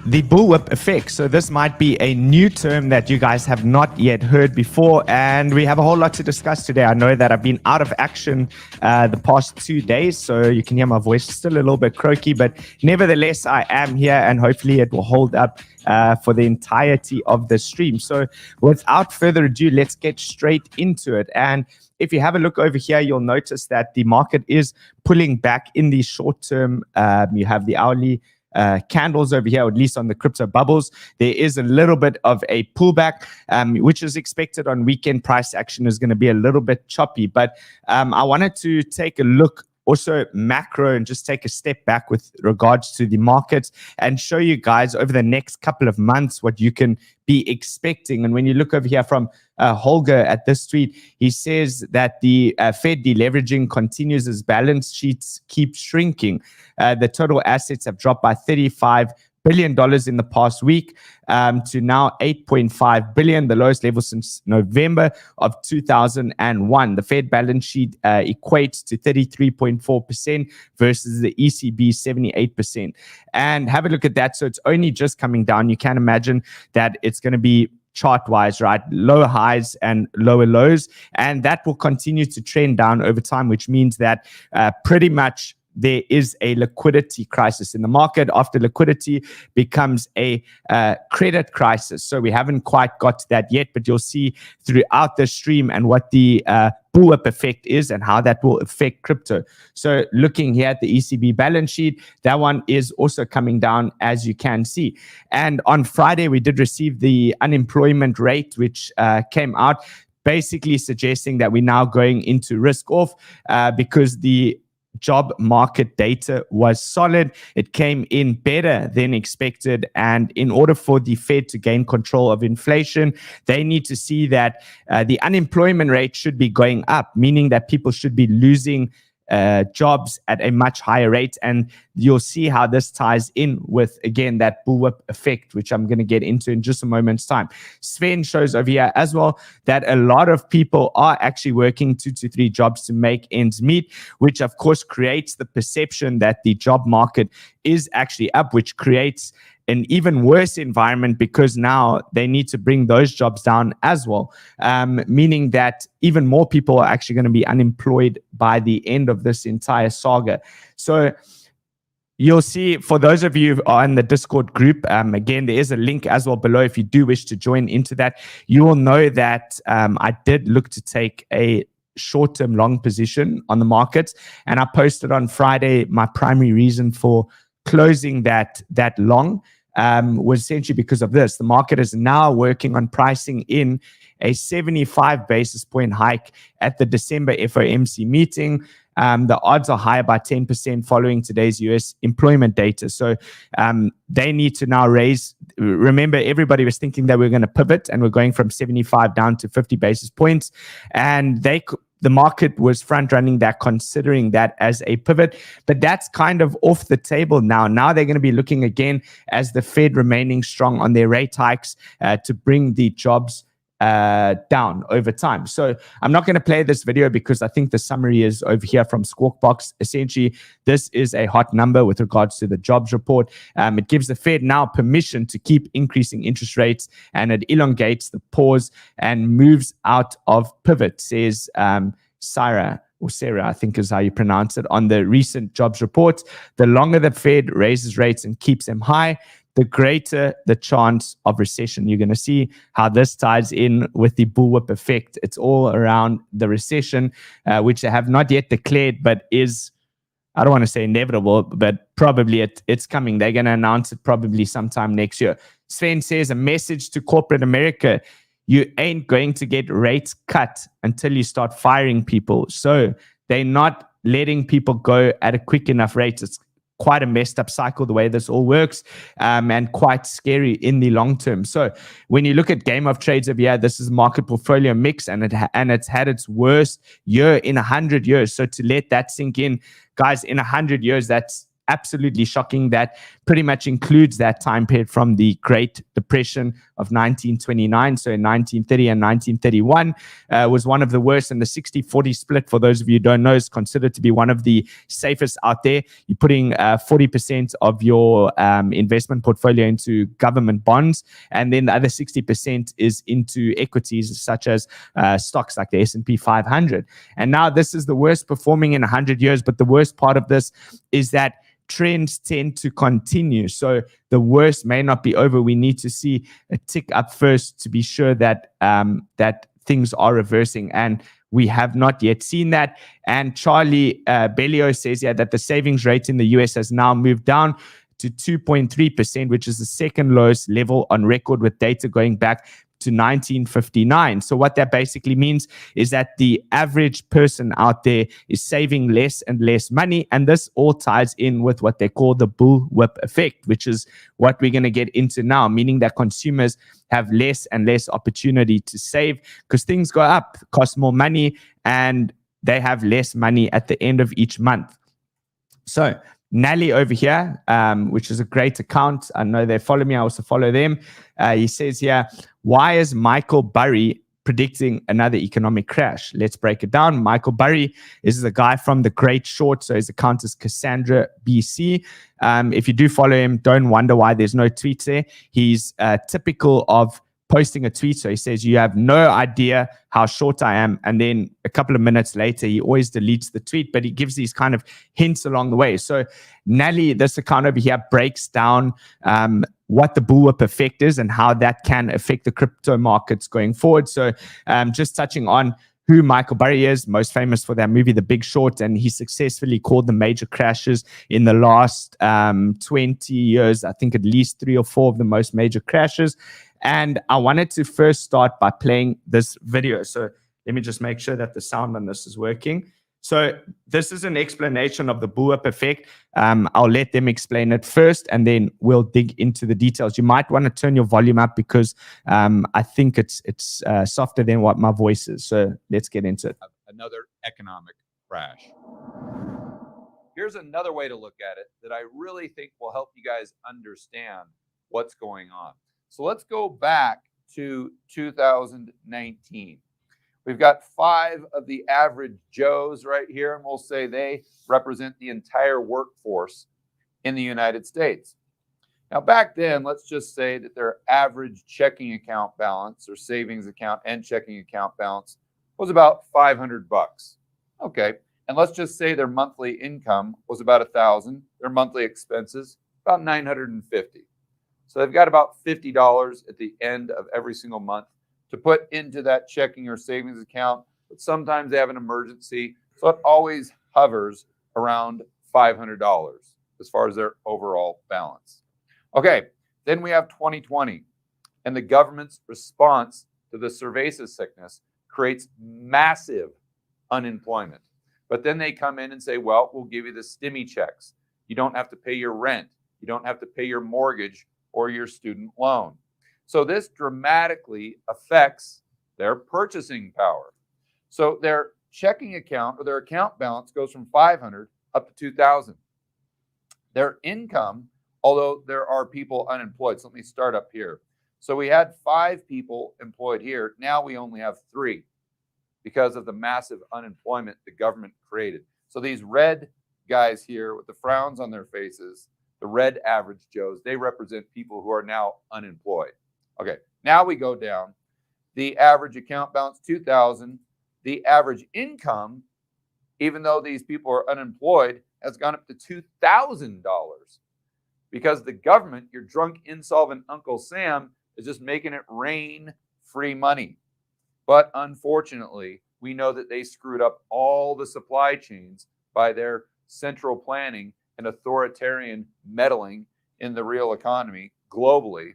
The bullwhip effect. So this might be a new term that you guys have not yet heard before, and we have a whole lot to discuss today. I know that I've been out of action the past 2 days, so you can hear my voice still a little bit croaky, but nevertheless, I am here, and hopefully it will hold up for the entirety of the stream. So without further ado, let's get straight into it. And if you have a look over here, you'll notice that the market is pulling back in the short term. You have the hourly candles over here, or at least on the crypto bubbles. There is a little bit of a pullback, which is expected on weekend. Price action is going to be a little bit choppy, but I wanted to take a look also macro and just take a step back with regards to the markets and show you guys over the next couple of months what you can be expecting. And when you look over here from Holger at this tweet, he says that the Fed deleveraging continues as balance sheets keep shrinking. The total assets have dropped by $35 billion in the past week to now $8.5 billion, the lowest level since November of 2001. The Fed balance sheet equates to 33.4% versus the ECB 78%. And have a look at that. So it's only just coming down. You can imagine that it's going to be chart-wise, right? Lower highs and lower lows. And that will continue to trend down over time, which means that pretty much there is a liquidity crisis in the market. After liquidity becomes a credit crisis. So we haven't quite got to that yet, but you'll see throughout the stream and what the bullwhip effect is and how that will affect crypto. So looking here at the ECB balance sheet, that one is also coming down, as you can see. And on Friday, we did receive the unemployment rate, which came out, basically suggesting that we're now going into risk off because the job market data was solid. It came in better than expected. And in order for the Fed to gain control of inflation, they need to see that the unemployment rate should be going up, meaning that people should be losing jobs at a much higher rate. And you'll see how this ties in with, again, that bullwhip effect, which I'm going to get into in just a moment's time. Sven shows over here as well that a lot of people are actually working 2 to 3 jobs to make ends meet, which of course creates the perception that the job market is actually up, which creates an even worse environment because now they need to bring those jobs down as well, meaning that even more people are actually going to be unemployed by the end of this entire saga. So you'll see, for those of you who are in the Discord group, again, there is a link as well below if you do wish to join into that. You will know that I did look to take a short-term long position on the markets, and I posted on Friday my primary reason for closing that long was essentially because of this. The market is now working on pricing in a 75 basis point hike at the December FOMC meeting. The odds are higher by 10% following today's US employment data. So they need to now raise. Remember, everybody was thinking that we're going to pivot and we're going from 75 down to 50 basis points. And the market was front running that, considering that as a pivot, but that's kind of off the table now. Now they're going to be looking again as the Fed remaining strong on their rate hikes to bring the jobs down over time. So I'm not going to play this video because I think the summary is over here from Squawk Box. Essentially, this is a hot number with regards to the jobs report. It gives the Fed now permission to keep increasing interest rates, and it elongates the pause and moves out of pivot, says Sarah, I think is how you pronounce it, on the recent jobs reports. The longer the Fed raises rates and keeps them high, the greater the chance of recession. You're going to see how this ties in with the bullwhip effect. It's all around the recession, which they have not yet declared, but is, I don't want to say inevitable, but probably it's coming. They're going to announce it probably sometime next year. Sven says, a message to corporate America: you ain't going to get rates cut until you start firing people. So they're not letting people go at a quick enough rate. It's quite a messed up cycle the way this all works, and quite scary in the long term. So when you look at Game of Trades over here, this is market portfolio mix, and it's had its worst year in 100 years. So to let that sink in, guys, in 100 years, that's absolutely shocking. That pretty much includes that time period from the Great Depression of 1929. So in 1930 and 1931 was one of the worst. And the 60-40 split, for those of you who don't know, is considered to be one of the safest out there. You're putting 40% of your investment portfolio into government bonds, and then the other 60% is into equities such as stocks like the S&P 500. And now this is the worst performing in 100 years. But the worst part of this is that trends tend to continue. So the worst may not be over. We need to see a tick up first to be sure that that things are reversing, and we have not yet seen that. And Charlie Bellio says here that the savings rate in the US has now moved down to 2.3%, which is the second lowest level on record, with data going back to 1959. So what that basically means is that the average person out there is saving less and less money. And this all ties in with what they call the bullwhip effect, which is what we're going to get into now, meaning that consumers have less and less opportunity to save because things go up, cost more money, and they have less money at the end of each month. So Nally over here, which is a great account. I know they follow me. I also follow them. He says here, why is Michael Burry predicting another economic crash? Let's break it down. Michael Burry is the guy from The Great Short. So his account is Cassandra BC. If you do follow him, don't wonder why there's no tweets there. He's typical of posting a tweet. So he says, you have no idea how short I am. And then a couple of minutes later, he always deletes the tweet, but he gives these kind of hints along the way. So Nally, this account over here, breaks down what the bullwhip effect is and how that can affect the crypto markets going forward. So just touching on who Michael Burry is, most famous for that movie, The Big Short, and he successfully called the major crashes in the last 20 years. I think at least 3 or 4 of the most major crashes. And I wanted to first start by playing this video. So let me just make sure that the sound on this is working. So this is an explanation of the bullwhip effect. I'll let them explain it first, and then we'll dig into the details. You might want to turn your volume up because I think it's softer than what my voice is. So let's get into it. Another economic crash. Here's another way to look at it that I really think will help you guys understand what's going on. So let's go back to 2019. We've got 5 of the average Joes right here, and we'll say they represent the entire workforce in the United States. Now, back then, let's just say that their average checking account balance or savings account and checking account balance was about $500. Okay, and let's just say their monthly income was about $1,000. Their monthly expenses about $950. So they've got about $50 at the end of every single month to put into that checking or savings account, but sometimes they have an emergency. So it always hovers around $500 as far as their overall balance. Okay, then we have 2020, and the government's response to the cerveza sickness creates massive unemployment. But then they come in and say, well, we'll give you the stimmy checks. You don't have to pay your rent. You don't have to pay your mortgage or your student loan. So this dramatically affects their purchasing power. So their checking account or their account balance goes from 500 up to 2,000. Their income, although there are people unemployed. So let me start up here. So we had 5 people employed here. Now we only have 3 because of the massive unemployment the government created. So these red guys here with the frowns on their faces, the red average Joes, they represent people who are now unemployed. Okay, now we go down. The average account balance, 2,000. The average income, even though these people are unemployed, has gone up to $2,000 because the government, your drunk, insolvent Uncle Sam, is just making it rain free money. But unfortunately, we know that they screwed up all the supply chains by their central planning and authoritarian meddling in the real economy globally.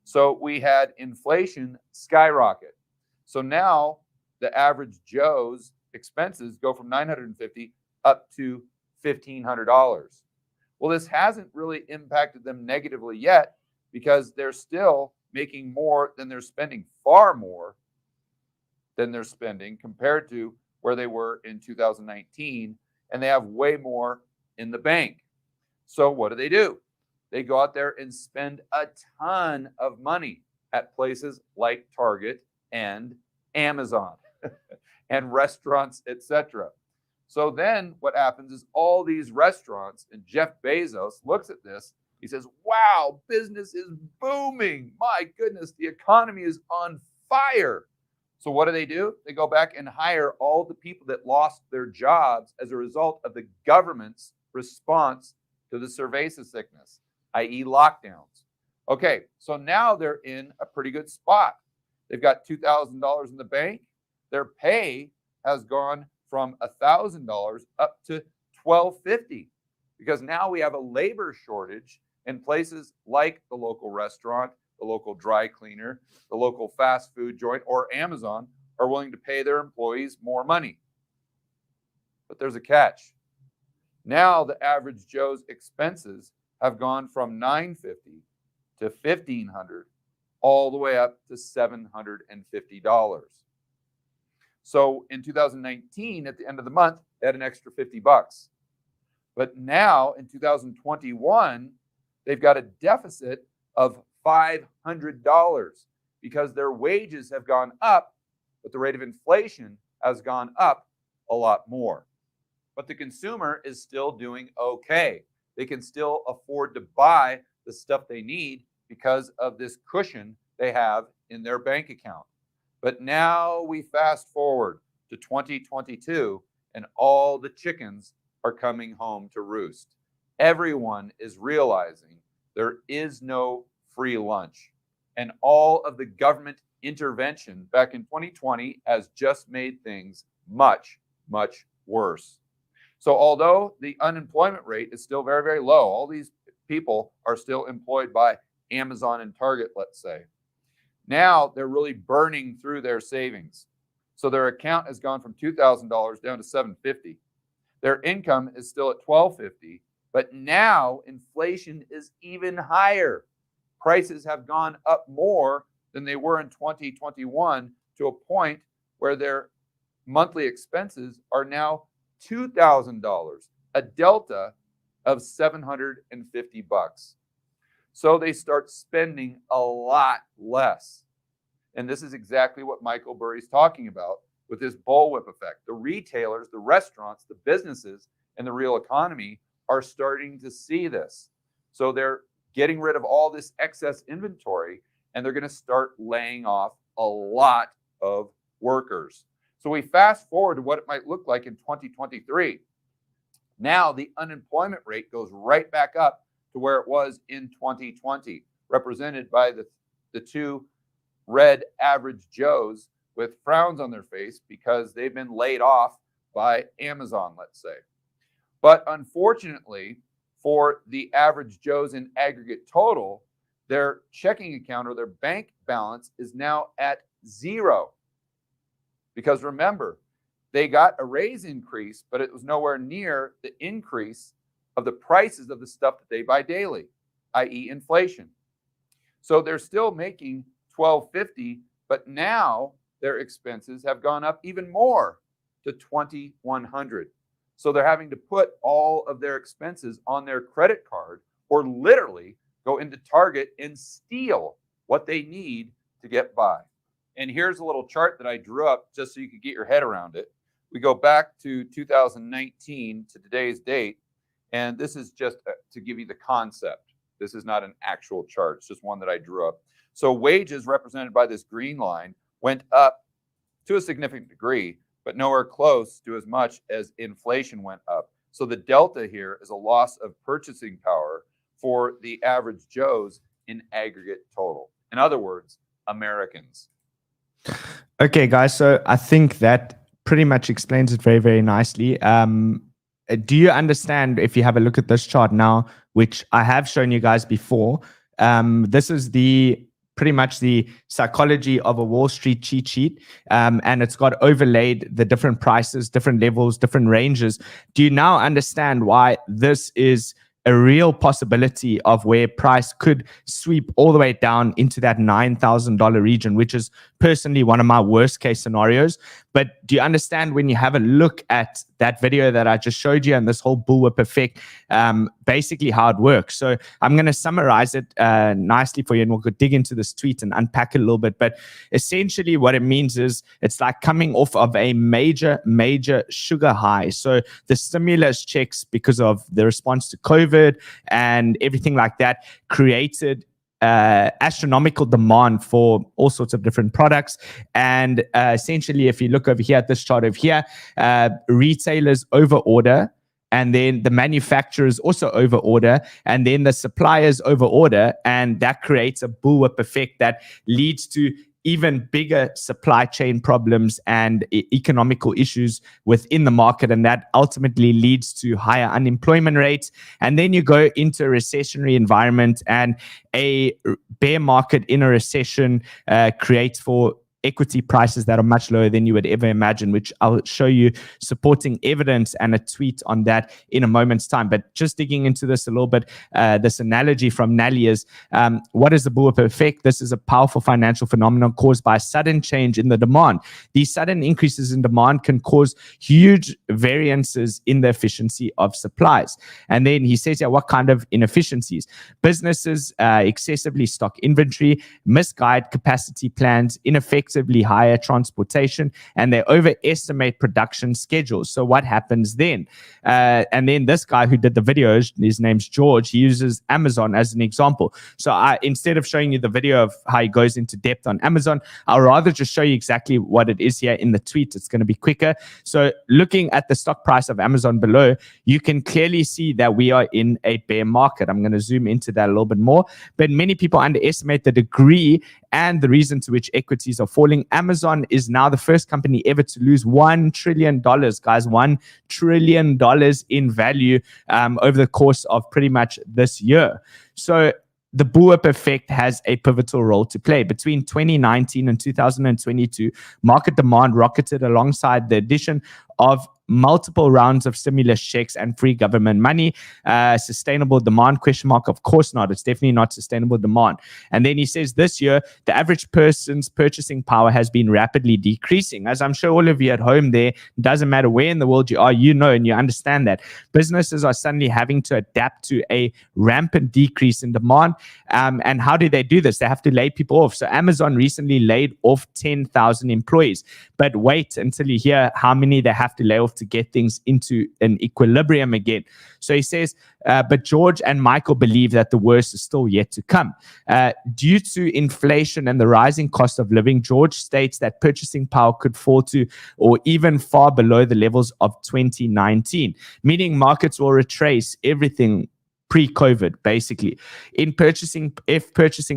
So we had inflation skyrocket. So now the average Joe's expenses go from $950 up to $1,500. Well, this hasn't really impacted them negatively yet because they're still making more than they're spending, far more than they're spending compared to where they were in 2019, and they have way more in the bank. So what do? They go out there and spend a ton of money at places like Target and Amazon and restaurants, etc. So then what happens is all these restaurants, and Jeff Bezos looks at this, he says, wow, business is booming. My goodness, the economy is on fire. So what do? They go back and hire all the people that lost their jobs as a result of the government's response to the cerveza sickness, i.e. lockdowns. Okay, so now they're in a pretty good spot. They've got $2,000 in the bank. Their pay has gone from $1,000 up to $1,250 because now we have a labor shortage in places like the local restaurant, the local dry cleaner, the local fast food joint, or Amazon are willing to pay their employees more money. But there's a catch. Now the average Joe's expenses have gone from $950 to $1,500 all the way up to $750. So in 2019, at the end of the month, they had an extra $50. But now in 2021, they've got a deficit of $500 because their wages have gone up, but the rate of inflation has gone up a lot more. But the consumer is still doing okay. They can still afford to buy the stuff they need because of this cushion they have in their bank account. But now we fast forward to 2022 and all the chickens are coming home to roost. Everyone is realizing there is no free lunch. And all of the government intervention back in 2020 has just made things much, much worse. So although the unemployment rate is still very, very low, all these people are still employed by Amazon and Target, let's say. Now they're really burning through their savings. So their account has gone from $2,000 down to $750. Their income is still at $1,250, but now inflation is even higher. Prices have gone up more than they were in 2021 to a point where their monthly expenses are now $2,000, a delta of $750. So they start spending a lot less. And this is exactly what Michael Burry's talking about with this bullwhip effect. The retailers, the restaurants, the businesses, and the real economy are starting to see this. So they're getting rid of all this excess inventory, and they're going to start laying off a lot of workers. So we fast forward to what it might look like in 2023. Now the unemployment rate goes right back up to where it was in 2020, represented by the two red average Joes with frowns on their face because they've been laid off by Amazon, let's say. But unfortunately, for the average Joes in aggregate total, their checking account or their bank balance is now at zero. Because remember, they got a raise increase, but it was nowhere near the increase of the prices of the stuff that they buy daily, i.e. inflation. So they're still making $1,250, but now their expenses have gone up even more to $2,100. So they're having to put all of their expenses on their credit card or literally go into Target and steal what they need to get by. And here's a little chart that I drew up just so you could get your head around it. We go back to 2019 to today's date, and this is just to give you the concept. This is not an actual chart. It's just one that I drew up. So wages represented by this green line went up to a significant degree, but nowhere close to as much as inflation went up. So the delta here is a loss of purchasing power for the average Joes in aggregate total. In other words, Americans. Okay, guys. So I think that pretty much explains it very, very nicely. Do you understand if you have a look at this chart now, which I have shown you guys before? This is pretty much the psychology of a Wall Street cheat sheet, and it's got overlaid the different prices, different levels, different ranges. Do you now understand why this is a real possibility of where price could sweep all the way down into that $9,000 region, which is personally one of my worst case scenarios? But do you understand when you have a look at that video that I just showed you and this whole bullwhip effect, basically how it works? So I'm going to summarize it nicely for you, and we'll go dig into this tweet and unpack it a little bit. But essentially what it means is it's like coming off of a major sugar high. So the stimulus checks, because of the response to COVID and everything like that, created astronomical demand for all sorts of different products. And essentially, if you look over here at this chart over here, retailers overorder, and then the manufacturers also overorder, and then the suppliers overorder, and that creates a bullwhip effect that leads to even bigger supply chain problems and economical issues within the market, and that ultimately leads to higher unemployment rates. And then you go into a recessionary environment, and a bear market in a recession creates for equity prices that are much lower than you would ever imagine, which I'll show you supporting evidence and a tweet on that in a moment's time. But just digging into this a little bit, this analogy from Nally is, what is the bullwhip effect? This is a powerful financial phenomenon caused by a sudden change in the demand. These sudden increases in demand can cause huge variances in the efficiency of supplies. And then he says, yeah, what kind of inefficiencies? Businesses excessively stock inventory, misguide capacity plans, ineffective higher transportation, and they overestimate production schedules. So what happens then? And then this guy who did the videos, his name's George, he uses Amazon as an example. So instead of showing you the video of how he goes into depth on Amazon, I'll rather just show you exactly what it is here in the tweet. It's going to be quicker. So looking at the stock price of Amazon below, you can clearly see that we are in a bear market. I'm going to zoom into that a little bit more, but many people underestimate the degree and the reason to which equities are falling. Amazon is now the first company ever to lose $1 trillion, guys, $1 trillion in value over the course of pretty much this year. So the bullwhip effect has a pivotal role to play. Between 2019 and 2022, market demand rocketed alongside the addition of multiple rounds of stimulus checks and free government money. Sustainable demand, question mark? Of course not. It's definitely not sustainable demand. And then he says this year, the average person's purchasing power has been rapidly decreasing. As I'm sure all of you at home there, doesn't matter where in the world you are, you know and you understand that. Businesses are suddenly having to adapt to a rampant decrease in demand. And how do they do this? They have to lay people off. So Amazon recently laid off 10,000 employees. But wait until you hear how many they have to lay off to get things into an equilibrium again. So he says, but George and Michael believe that the worst is still yet to come. Due to inflation and the rising cost of living, George states that purchasing power could fall to or even far below the levels of 2019, meaning markets will retrace everything pre-COVID, basically. If purchasing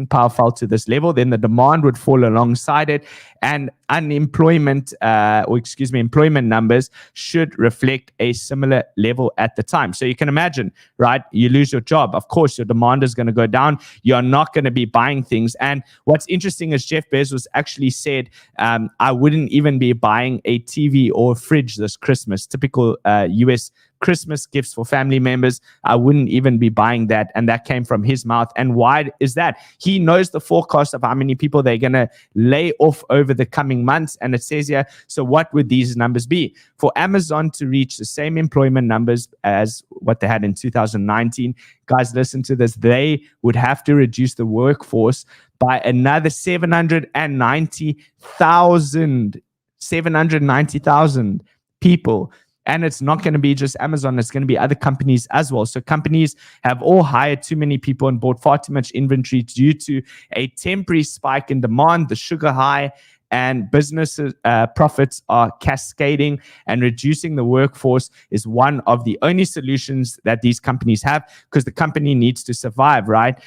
power fell to this level, then the demand would fall alongside it, and employment numbers should reflect a similar level at the time. So you can imagine, right? You lose your job. Of course, your demand is going to go down. You're not going to be buying things. And what's interesting is Jeff Bezos actually said, I wouldn't even be buying a TV or a fridge this Christmas. Typical US Christmas gifts for family members. I wouldn't even be buying that. And that came from his mouth. And why is that? He knows the forecast of how many people they're going to lay off over the coming months. And it says here, so what would these numbers be? For Amazon to reach the same employment numbers as what they had in 2019, guys, listen to this. They would have to reduce the workforce by another 790,000 people. And it's not going to be just Amazon. It's going to be other companies as well. So companies have all hired too many people and bought far too much inventory due to a temporary spike in demand, the sugar high, and businesses' profits are cascading, and reducing the workforce is one of the only solutions that these companies have, because the company needs to survive, right?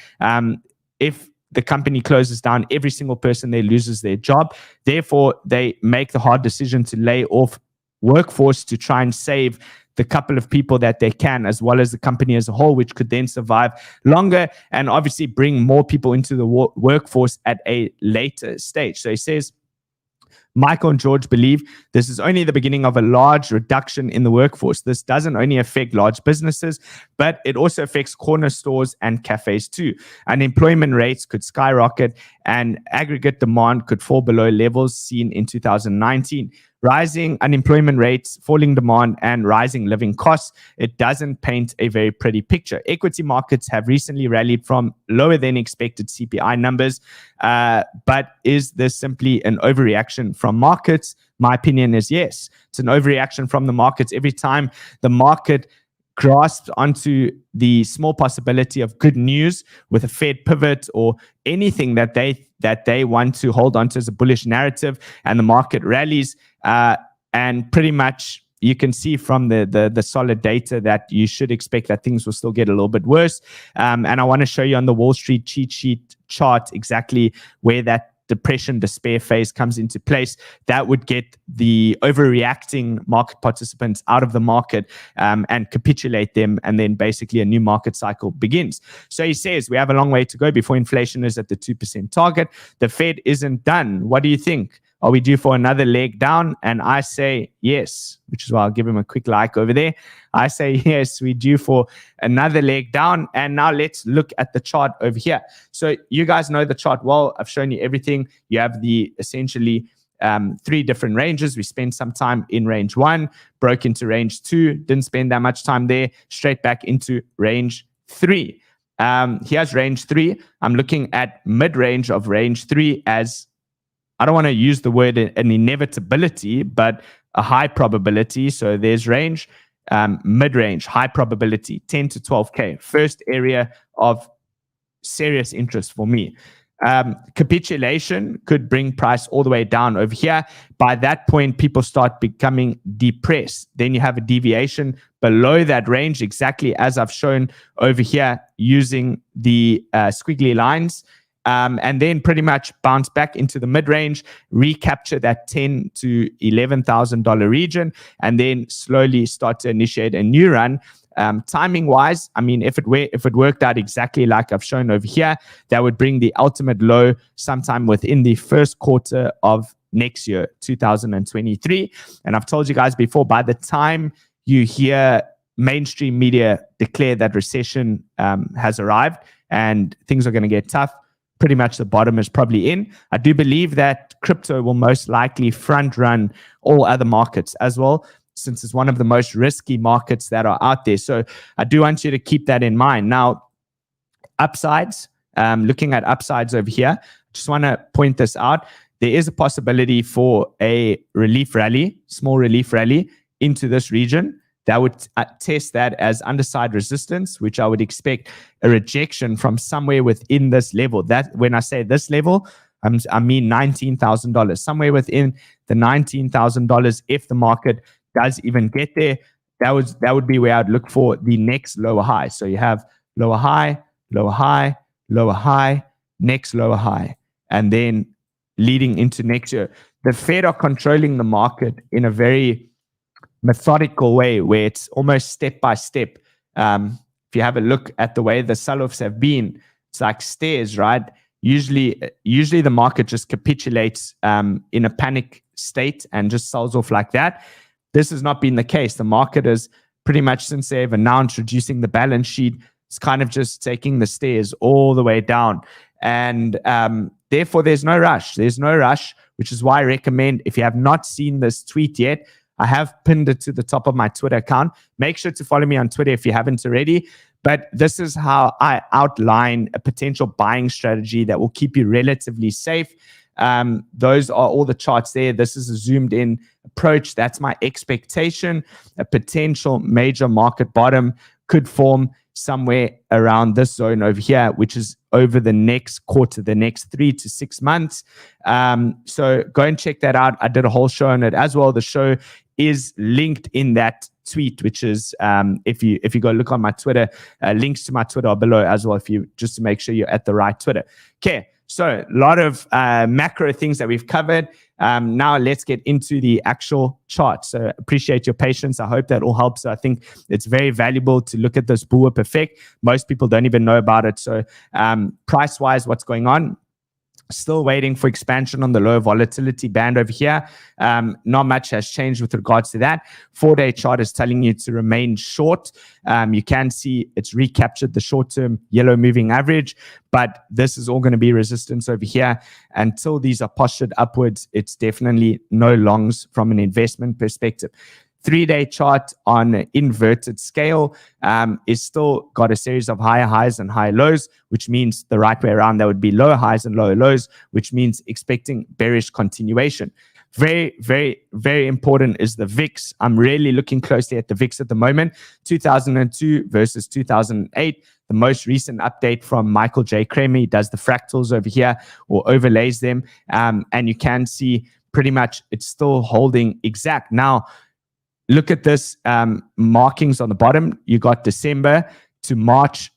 If the company closes down, every single person there loses their job. Therefore, they make the hard decision to lay off workforce to try and save the couple of people that they can, as well as the company as a whole, which could then survive longer and obviously bring more people into the workforce at a later stage. So he says, Michael and George believe this is only the beginning of a large reduction in the workforce. This doesn't only affect large businesses, but it also affects corner stores and cafes too. Unemployment rates could skyrocket and aggregate demand could fall below levels seen in 2019. rising unemployment rates, falling demand, and rising living costs, it doesn't paint a very pretty picture. Equity markets have recently rallied from lower than expected CPI numbers, but is this simply an overreaction from markets? My opinion is yes. It's an overreaction from the markets. Every time the market grasps onto the small possibility of good news with a Fed pivot or anything that they want to hold onto as a bullish narrative, and the market rallies, and pretty much you can see from the solid data that you should expect that things will still get a little bit worse. And I want to show you on the Wall Street cheat sheet chart exactly where that depression, despair phase comes into place. That would get the overreacting market participants out of the market, and capitulate them, and then basically a new market cycle begins. So he says we have a long way to go before inflation is at the 2% target. The Fed isn't done. What do you think? Are we due for another leg down? And I say yes, which is why I'll give him a quick like over there. I say yes, we're due for another leg down. And now let's look at the chart over here. So you guys know the chart well. I've shown you everything. You have the essentially 3 different ranges. We spent some time in range 1, broke into range 2, didn't spend that much time there, straight back into range 3. Here's range 3. I'm looking at mid-range of range 3 as, I don't want to use the word an inevitability, but a high probability. So there's range, mid-range, high probability, 10 to 12K. First area of serious interest for me. Capitulation could bring price all the way down over here. By that point, people start becoming depressed. Then you have a deviation below that range, exactly as I've shown over here using the squiggly lines. And then pretty much bounce back into the mid-range, recapture that $10,000 to $11,000 region, and then slowly start to initiate a new run. Timing-wise, I mean, if it worked out exactly like I've shown over here, that would bring the ultimate low sometime within the first quarter of next year, 2023. And I've told you guys before, by the time you hear mainstream media declare that recession has arrived and things are going to get tough, pretty much the bottom is probably in. I do believe that crypto will most likely front run all other markets as well, since it's one of the most risky markets that are out there. So I do want you to keep that in mind. Now, upsides, looking at upsides over here, just want to point this out. There is a possibility for a relief rally, small relief rally into this region. That would test that as underside resistance, which I would expect a rejection from somewhere within this level. That, when I say this level, I mean $19,000, somewhere within the $19,000. If the market does even get there, that would be where I'd look for the next lower high. So you have lower high, lower high, lower high, next lower high, and then leading into next year. The Fed are controlling the market in a very methodical way, where it's almost step by step. If you have a look at the way the sell-offs have been, it's like stairs, right? Usually the market just capitulates in a panic state and just sells off like that. This has not been the case. The market is pretty much, since they've announced reducing the balance sheet, it's kind of just taking the stairs all the way down. And therefore, there's no rush. There's no rush, which is why I recommend, if you have not seen this tweet yet, I have pinned it to the top of my Twitter account. Make sure to follow me on Twitter if you haven't already. But this is how I outline a potential buying strategy that will keep you relatively safe. Those are all the charts there. This is a zoomed in approach. That's my expectation. A potential major market bottom could form somewhere around this zone over here, which is over the next quarter, the next 3 to 6 months. So go and check that out. I did a whole show on it as well. The show is linked in that tweet, which is if you go look on my Twitter, links to my Twitter are below as well, if you just to make sure you're at the right Twitter. Okay, so a lot of macro things that we've covered. Now let's get into the actual chart. So appreciate your patience. I hope that all helps. I think it's very valuable to look at this bullwhip effect. Most people don't even know about it. So price-wise, what's going on? Still waiting for expansion on the low volatility band over here. Not much has changed with regards to that. 4-day chart is telling you to remain short. You can see it's recaptured the short-term yellow moving average, but this is all going to be resistance over here. Until these are postured upwards, it's definitely no longs from an investment perspective. 3-day chart on an inverted scale is still got a series of higher highs and higher lows, which means the right way around, there would be lower highs and lower lows, which means expecting bearish continuation. Very, very, very important is the VIX. I'm really looking closely at the VIX at the moment. 2002 versus 2008. The most recent update from Michael J. Kramer. He does the fractals over here or overlays them. And you can see pretty much it's still holding exact. Now, look at this markings on the bottom. You got December to March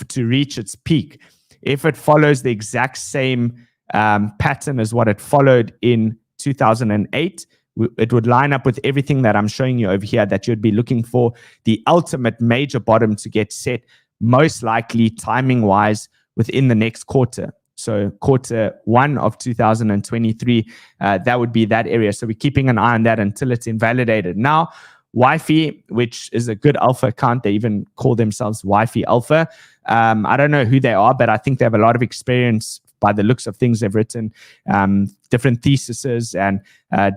to reach its peak. If it follows the exact same pattern as what it followed in 2008, it would line up with everything that I'm showing you over here, that you'd be looking for the ultimate major bottom to get set, most likely timing-wise within the next quarter. So Q1 of 2023, that would be that area. So we're keeping an eye on that until it's invalidated. Now, Wi-Fi, which is a good alpha account, they even call themselves Wi-Fi Alpha. I don't know who they are, but I think they have a lot of experience by the looks of things. They've written different theses and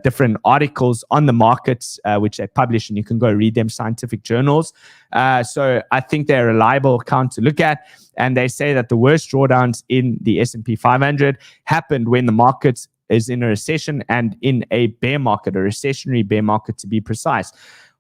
different articles on the markets, which they publish, and you can go read them, scientific journals. So I think they're a reliable account to look at. And they say that the worst drawdowns in the S&P 500 happened when the market is in a recession and in a bear market, a recessionary bear market to be precise.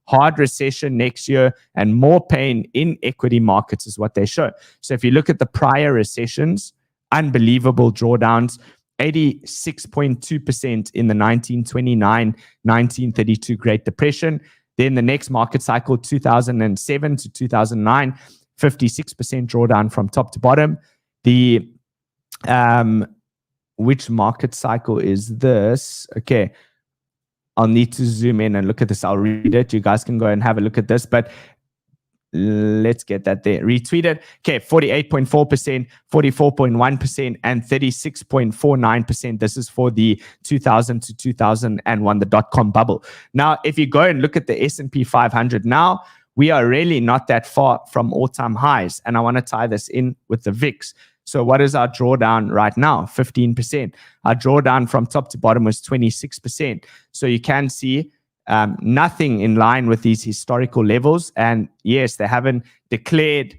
Hard recession next year and more pain in equity markets is what they show. So if you look at the prior recessions, unbelievable drawdowns, 86.2% in the 1929-1932 Great Depression. Then the next market cycle, 2007 to 2009, 56% drawdown from top to bottom. The which market cycle is this? Okay, I'll need to zoom in and look at this. I'll read it. You guys can go and have a look at this, but let's get that there. Retweeted. Okay, 48.4%, 44.1%, and 36.49%. This is for the 2000 to 2001, the dot-com bubble. Now, if you go and look at the S&P 500 now, we are really not that far from all-time highs. And I want to tie this in with the VIX. So what is our drawdown right now? 15%. Our drawdown from top to bottom was 26%. So you can see nothing in line with these historical levels. And yes, they haven't declared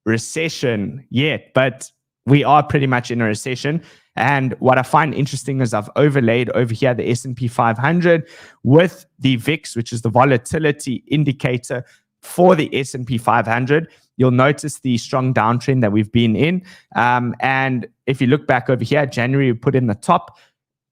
recession yet, but we are pretty much in a recession. And what I find interesting is I've overlaid over here the S&P 500 with the VIX, which is the volatility indicator for the S&P 500. You'll notice the strong downtrend that we've been in. And if you look back over here, January, we put in the top.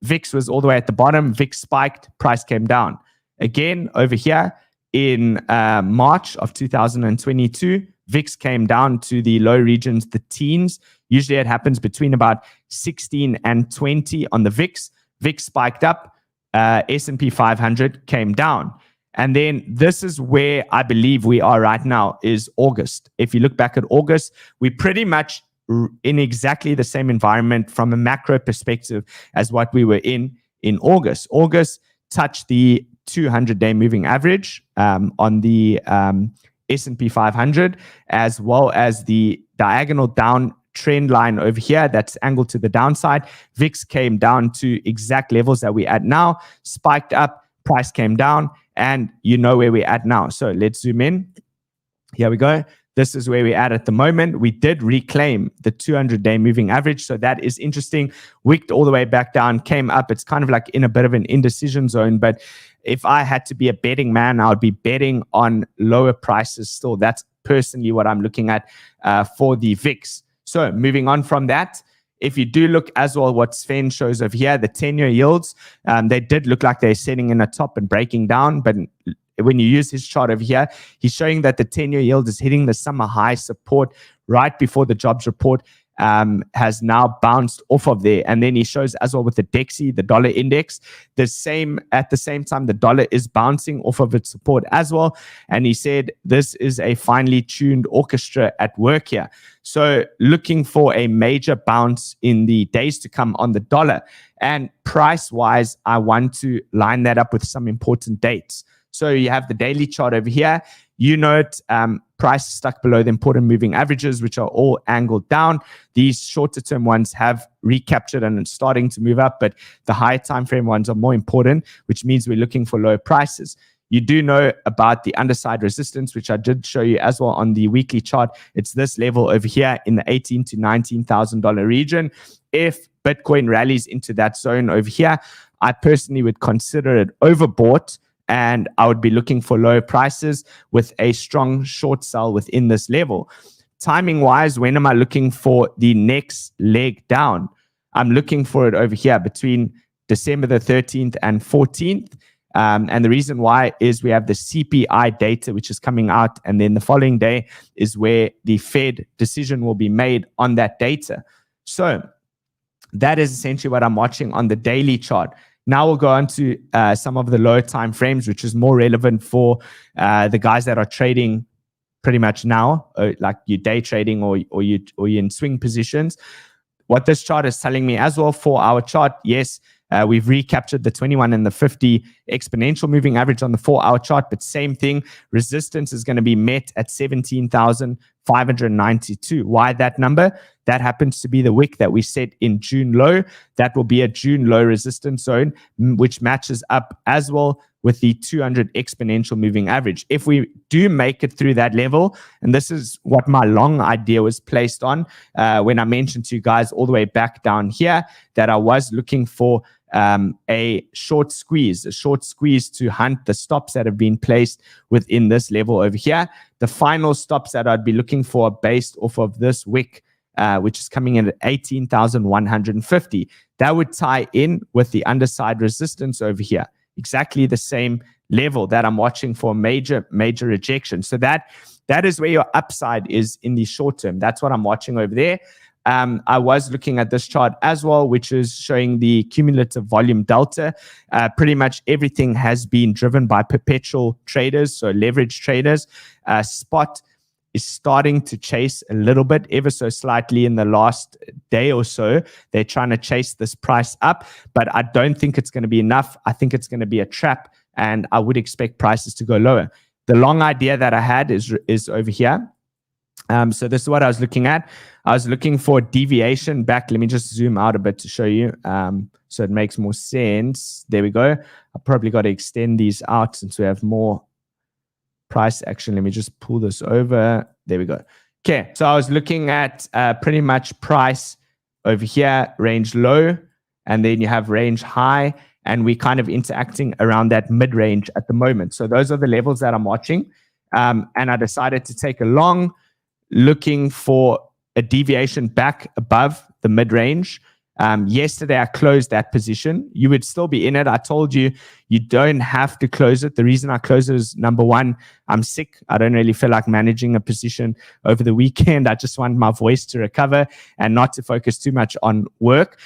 VIX was all the way at the bottom. VIX spiked, price came down. Again, over here in March of 2022, VIX came down to the low regions, the teens. Usually it happens between about 16 and 20 on the VIX. VIX spiked up, S&P 500 came down. And then this is where I believe we are right now is August. If you look back at August, we pretty much in exactly the same environment from a macro perspective as what we were in August. August touched the 200-day moving average on the S&P 500, as well as the diagonal down trend line over here that's angled to the downside. VIX came down to exact levels that we're at now, spiked up, price came down, and you know where we're at now. So let's zoom in. Here we go. This is where we're at the moment. We did reclaim the 200-day moving average. So that is interesting. Wicked all the way back down, came up. It's kind of like in a bit of an indecision zone. But if I had to be a betting man, I would be betting on lower prices still. That's personally what I'm looking at for the VIX. So moving on from that, if you do look as well what Sven shows over here, the 10-year yields, they did look like they're sitting in a top and breaking down. But when you use his chart over here, he's showing that the 10-year yield is hitting the summer high support right before the jobs report. has now bounced off of there. And then he shows as well with the DEXI, the dollar index, at the same time, the dollar is bouncing off of its support as well. And he said, this is a finely tuned orchestra at work here. So looking for a major bounce in the days to come on the dollar. And price-wise, I want to line that up with some important dates. So you have the daily chart over here. You note price stuck below the important moving averages, which are all angled down. These shorter term ones have recaptured and it's starting to move up, but the higher time frame ones are more important, which means we're looking for lower prices. You do know about the underside resistance, which I did show you as well on the weekly chart. It's this level over here in the $18,000 to $19,000 region. If Bitcoin rallies into that zone over here, I personally would consider it overbought, and I would be looking for lower prices with a strong short sell within this level. Timing wise, when am I looking for the next leg down? I'm looking for it over here between December the 13th and 14th. And the reason why is we have the CPI data, which is coming out, and then the following day is where the Fed decision will be made on that data. So that is essentially what I'm watching on the daily chart. Now we'll go on to some of the lower time frames, which is more relevant for the guys that are trading pretty much now, like you're day trading or you're in swing positions. What this chart is telling me as well for our chart, yes, we've recaptured the 21 and the 50 exponential moving average on the 4-hour chart, but same thing, resistance is going to be met at 17,592. Why that number? That happens to be the wick that we set in June low. That will be a June low resistance zone, which matches up as well with the 200 exponential moving average. If we do make it through that level, and this is what my long idea was placed on when I mentioned to you guys all the way back down here that I was looking for a short squeeze to hunt the stops that have been placed within this level over here. The final stops that I'd be looking for are based off of this wick, which is coming in at 18,150. That would tie in with the underside resistance over here. Exactly the same level that I'm watching for major rejection. So that is where your upside is in the short term. That's what I'm watching over there. I was looking at this chart as well, which is showing the cumulative volume delta. Pretty much everything has been driven by perpetual traders, so leverage traders. Spot is starting to chase a little bit, ever so slightly in the last day or so. They're trying to chase this price up, but I don't think it's going to be enough. I think it's going to be a trap, and I would expect prices to go lower. The long idea that I had is over here. So this is what I was looking at. I was looking for deviation back. Let me just zoom out a bit to show you so it makes more sense. There we go. I probably got to extend these out since we have more price action. Let me just pull this over. There we go. Okay, so I was looking at pretty much price over here, range low, and then you have range high, and we're kind of interacting around that mid-range at the moment. So those are the levels that I'm watching, and I decided to take a long, looking for a deviation back above the mid-range. Yesterday, I closed that position. You would still be in it. I told you, you don't have to close it. The reason I close it is, number one, I'm sick. I don't really feel like managing a position over the weekend. I just want my voice to recover and not to focus too much on work.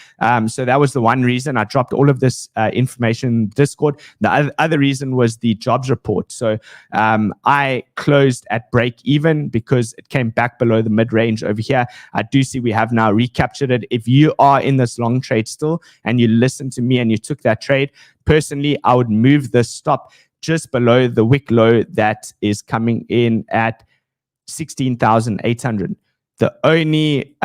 So that was the one reason I dropped all of this information in Discord. The other reason was the jobs report. So I closed at break even because it came back below the mid-range over here. I do see we have now recaptured it. If you are in this long trade still and you listen to me and you took that trade, personally, I would move the stop just below the wick low that is coming in at 16,800. The only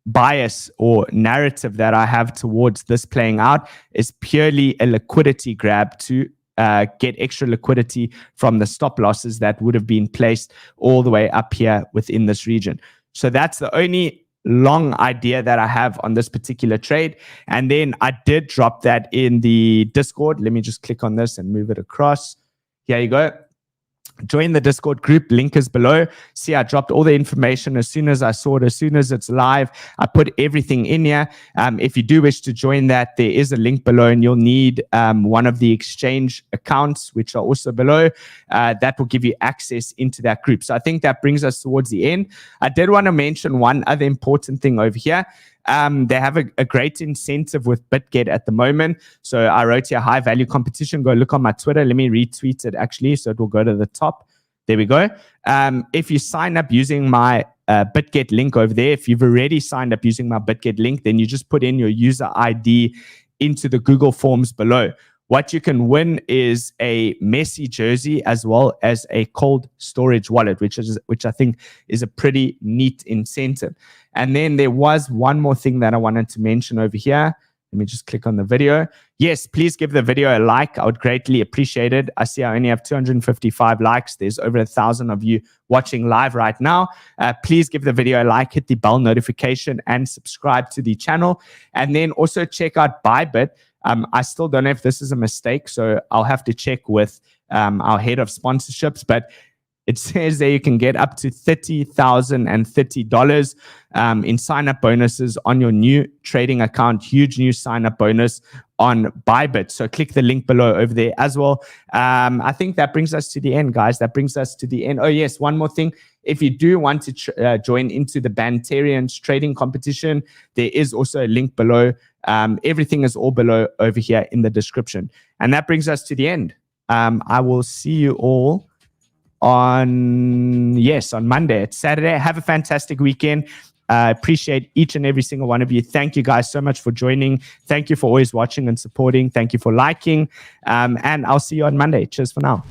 bias or narrative that I have towards this playing out is purely a liquidity grab to get extra liquidity from the stop losses that would have been placed all the way up here within this region. So that's the only long idea that I have on this particular trade. And then I did drop that in the Discord. Let me just click on this and move it across. Here you go. Join the Discord group. Link is below. See, I dropped all the information as soon as I saw it, as soon as it's live. I put everything in here. If you do wish to join that, there is a link below, and you'll need one of the exchange accounts, which are also below. That will give you access into that group. So I think that brings us towards the end. I did want to mention one other important thing over here. They have a great incentive with Bitget at the moment. So I wrote here, high value competition. Go look on my Twitter. Let me retweet it actually, so it will go to the top. There we go. If you sign up using my Bitget link over there, if you've already signed up using my Bitget link, then you just put in your user ID into the Google Forms below. What you can win is a Messi jersey as well as a cold storage wallet, which I think is a pretty neat incentive. And then there was one more thing that I wanted to mention over here. Let me just click on the video. Yes, please give the video a like. I would greatly appreciate it. I see I only have 255 likes. There's over 1,000 of you watching live right now. Please give the video a like, hit the bell notification, and subscribe to the channel. And then also check out BYBIT. I still don't know if this is a mistake, so I'll have to check with our head of sponsorships, but it says there you can get up to $30,030 in sign-up bonuses on your new trading account. Huge new sign-up bonus on BYBIT. So click the link below over there as well. I think that brings us to the end, guys. That brings us to the end. Oh, yes, one more thing. If you do want to join into the Bantarians trading competition, there is also a link below. Everything is all below over here in the description. And that brings us to the end. I will see you all on Monday. It's Saturday. Have a fantastic weekend. Appreciate each and every single one of you. Thank you guys so much for joining. Thank you for always watching and supporting. Thank you for liking. And I'll see you on Monday. Cheers for now.